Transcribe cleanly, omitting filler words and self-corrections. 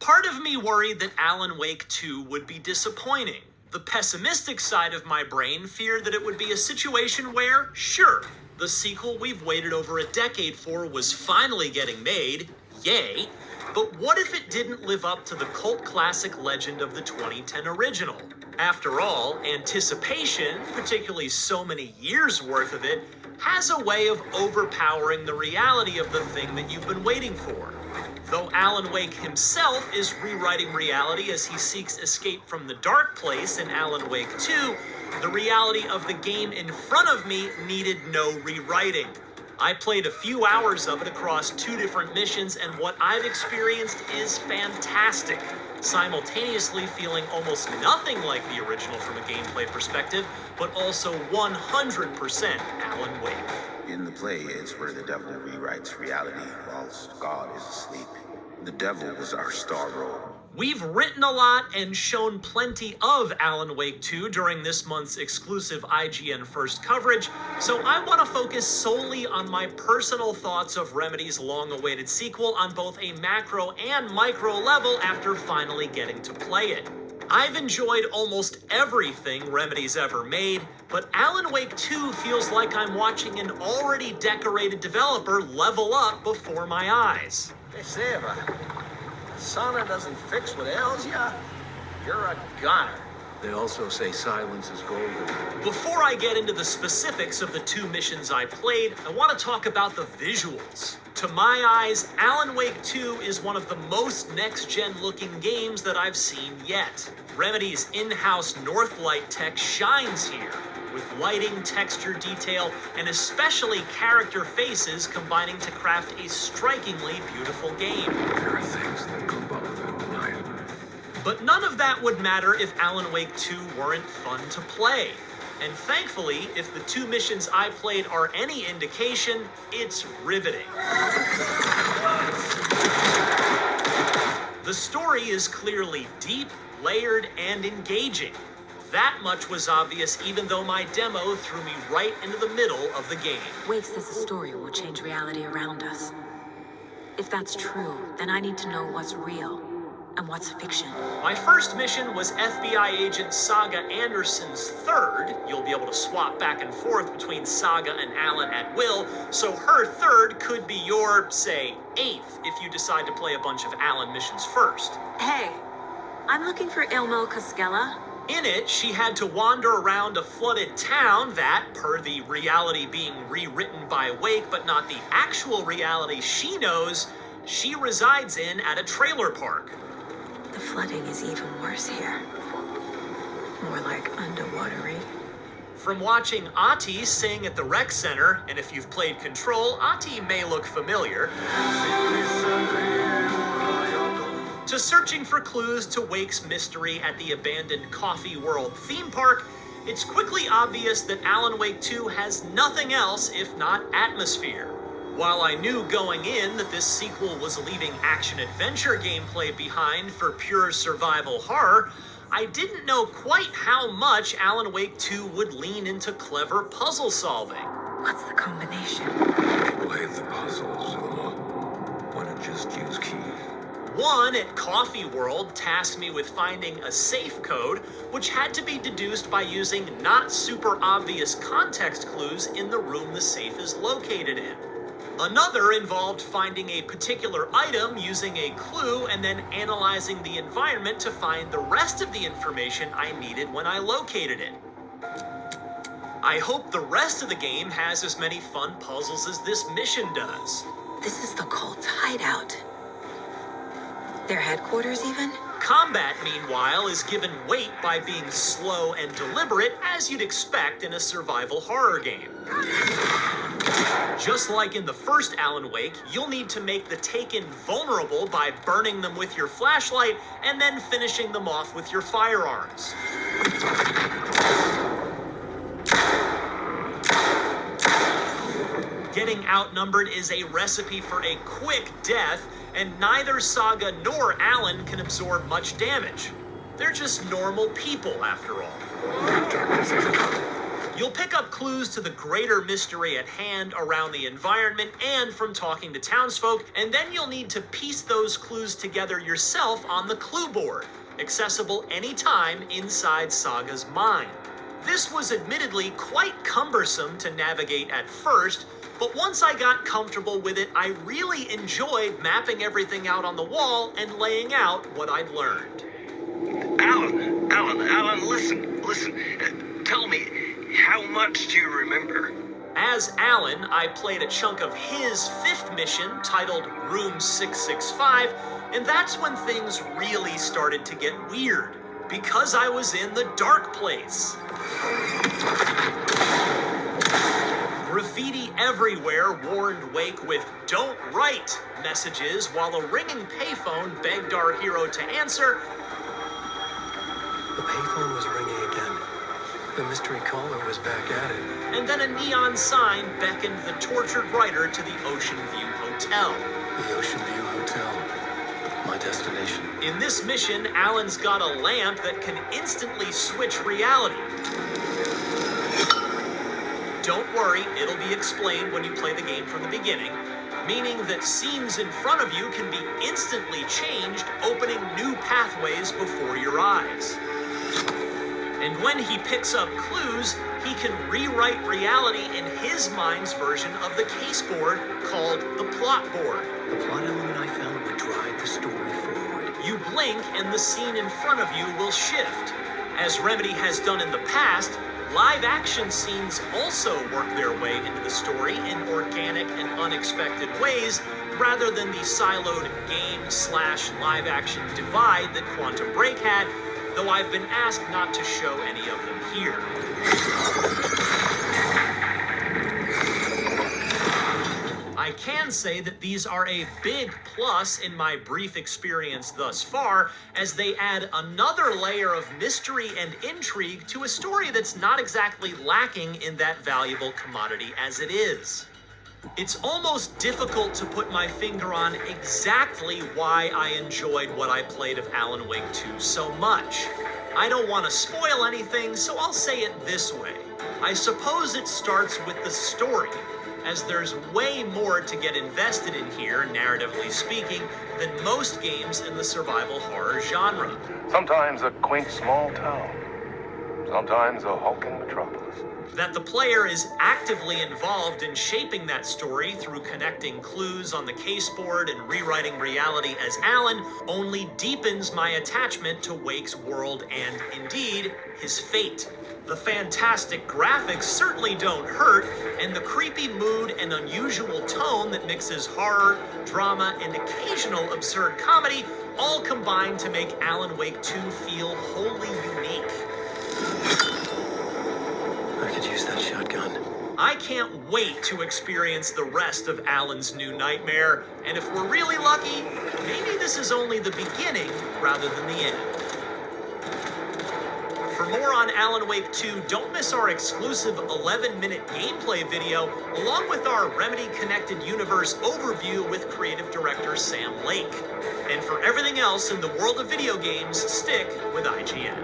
Part of me worried that Alan Wake 2 would be disappointing. The pessimistic side of my brain feared that it would be a situation where, sure, the sequel we've waited over a decade for was finally getting made, yay, but what if it didn't live up to the cult classic legend of the 2010 original? After all, anticipation, particularly so many years worth of it, has a way of overpowering the reality of the thing that you've been waiting for. Though Alan Wake himself is rewriting reality as he seeks escape from the dark place in Alan Wake 2, the reality of the game in front of me needed no rewriting. I played a few hours of it across 2 different missions, and what I've experienced is fantastic, simultaneously feeling almost nothing like the original from a gameplay perspective, but also 100% Alan Wake. In the play, it's where the devil rewrites reality whilst God is asleep. The devil was our star role. We've written a lot and shown plenty of Alan Wake 2 during this month's exclusive IGN First coverage, so I want to focus solely on my personal thoughts of Remedy's long-awaited sequel on both a macro and micro level after finally getting to play it. I've enjoyed almost everything Remedy's ever made, but Alan Wake 2 feels like I'm watching an already decorated developer level up before my eyes. They say if a sauna doesn't fix what ails ya, you're a goner. They also say silence is golden. Before I get into the specifics of the 2 missions I played, I want to talk about the visuals. To my eyes, Alan Wake 2 is one of the most next-gen looking games that I've seen yet. Remedy's in-house Northlight tech shines here, with lighting, texture, detail, and especially character faces combining to craft a strikingly beautiful game. There are things that go above in life. But none of that would matter if Alan Wake 2 weren't fun to play. And thankfully, if the 2 missions I played are any indication, it's riveting. The story is clearly deep, layered, and engaging. That much was obvious even though my demo threw me right into the middle of the game. Wake says the story will change reality around us. If that's true, then I need to know what's real and what's fiction. My first mission was FBI agent Saga Anderson's third. You'll be able to swap back and forth between Saga and Alan at will, so her third could be your, say, 8th if you decide to play a bunch of Alan missions first. Hey, I'm looking for Ilmo Cascella. In it, she had to wander around a flooded town that, per the reality being rewritten by Wake but not the actual reality she knows, she resides in at a trailer park. The flooding is even worse here. More like underwatery. From watching Ati sing at the rec center, and if you've played Control, Ati may look familiar, to searching for clues to Wake's mystery at the abandoned Coffee World theme park, it's quickly obvious that Alan Wake 2 has nothing else if not atmosphere. While I knew going in that this sequel was leaving action-adventure gameplay behind for pure survival horror, I didn't know quite how much Alan Wake 2 would lean into clever puzzle solving. What's the combination? Play the puzzles, or why not just use keys? One at Coffee World tasked me with finding a safe code, which had to be deduced by using not super obvious context clues in the room the safe is located in. Another involved finding a particular item using a clue and then analyzing the environment to find the rest of the information I needed when I located it. I hope the rest of the game has as many fun puzzles as this mission does. This is the cult's hideout. Their headquarters, even? Combat, meanwhile, is given weight by being slow and deliberate, as you'd expect in a survival horror game. Just like in the first Alan Wake, you'll need to make the Taken vulnerable by burning them with your flashlight and then finishing them off with your firearms. Getting outnumbered is a recipe for a quick death, and neither Saga nor Alan can absorb much damage. They're just normal people, after all. You'll pick up clues to the greater mystery at hand around the environment and from talking to townsfolk, and then you'll need to piece those clues together yourself on the clue board, accessible anytime inside Saga's mind. This was admittedly quite cumbersome to navigate at first, but once I got comfortable with it, I really enjoyed mapping everything out on the wall and laying out what I'd learned. Alan, listen. Tell me, how much do you remember? As Alan, I played a chunk of his 5th mission, titled Room 665, and that's when things really started to get weird, because I was in the dark place. Graffiti everywhere warned Wake with "Don't write" messages, while a ringing payphone begged our hero to answer. The payphone was ringing again. The mystery caller was back at it. And then a neon sign beckoned the tortured writer to the Ocean View Hotel. The Ocean View Hotel. My destination. In this mission, Alan's got a lamp that can instantly switch reality. Don't worry, it'll be explained when you play the game from the beginning, meaning that scenes in front of you can be instantly changed, opening new pathways before your eyes. And when he picks up clues, he can rewrite reality in his mind's version of the case board called the plot board. The plot element I found would drive the story forward. You blink and the scene in front of you will shift. As Remedy has done in the past, live action scenes also work their way into the story in organic and unexpected ways, rather than the siloed game/live action divide that Quantum Break had, though I've been asked not to show any of them here. I can say that these are a big plus in my brief experience thus far, as they add another layer of mystery and intrigue to a story that's not exactly lacking in that valuable commodity as it is. It's almost difficult to put my finger on exactly why I enjoyed what I played of Alan Wake 2 so much. I don't want to spoil anything, so I'll say it this way. I suppose it starts with the story, as there's way more to get invested in here, narratively speaking, than most games in the survival horror genre. Sometimes a quaint small town. Sometimes a hulking metropolis. That the player is actively involved in shaping that story through connecting clues on the case board and rewriting reality as Alan only deepens my attachment to Wake's world and, indeed, his fate. The fantastic graphics certainly don't hurt, and the creepy mood and unusual tone that mixes horror, drama, and occasional absurd comedy all combine to make Alan Wake 2 feel wholly unique. I could use that shotgun. I can't wait to experience the rest of Alan's new nightmare, and if we're really lucky, maybe this is only the beginning rather than the end. For more on Alan Wake 2, don't miss our exclusive 11-minute gameplay video, along with our Remedy Connected Universe overview with creative director Sam Lake. And for everything else in the world of video games, stick with IGN.